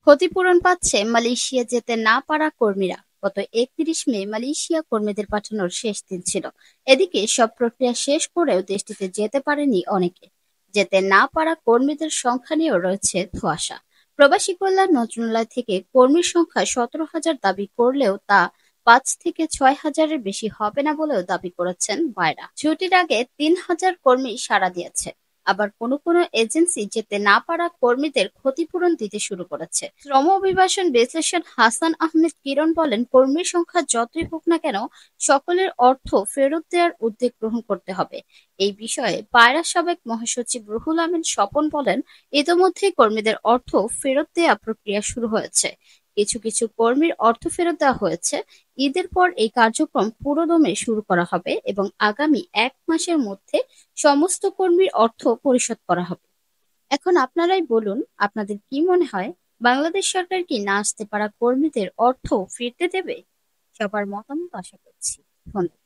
ক্ষতিপূরণ পাচ্ছে মালয়েশিয়া যেতে না পারা কর্মীরা। গত ৩১ মে মালয়েশিয়া কর্মীদের পাঠানোর শেষ দিন ছিল। এদিকে সব প্রক্রিয়া শেষ করেও দেশটিতে যেতে পারেনি অনেকে। যেতে না পারা কর্মীদের সংখ্যা নিয়েও রয়েছে ধোঁয়াশা। প্রবাসী কল্যাণ মন্ত্রণালয় থেকে কর্মীর সংখ্যা ১৭,০০০ দাবি করলেও তা ৫ থেকে ৬ হাজারের বেশি হবে না বলেও দাবি করেছেন বায়রা। ছুটির আগে ৩,০০০ কর্মী সাড়া দিয়েছে। আবার কোনো কোনো এজেন্সি যেতে না পারা কর্মীদের ক্ষতিপূরণ দিতে শুরু করেছে। শ্রম অভিবাসন বিশ্লেষক হাসান আহমেদ কিরণ বলেন, কর্মীর সংখ্যা যতই হোক না কেন সকলের অর্থ ফেরত দেওয়ার উদ্যোগ গ্রহণ করতে হবে। এই বিষয়ে পায়রা সাবেক মহাসচিব রুহুল আমিন স্বপন বলেন, ইতোমধ্যেই কর্মীদের অর্থ ফেরত দেওয়া প্রক্রিয়া শুরু হয়েছে। কিছু কিছু কর্মীর অর্থ ফেরত দেওয়া হয়েছে। ঈদের পর এই কার্যক্রম পুরোদমে শুরু করা হবে এবং আগামী ১ মাসের মধ্যে সমস্ত কর্মীর অর্থ পরিশোধ করা হবে। এখন আপনারাই বলুন, আপনাদের কি মনে হয়, বাংলাদেশ সরকার কি না আসতে পারা কর্মীদের অর্থ ফিরতে দেবে? সবার মতামত আশা করছি। ধন্যবাদ।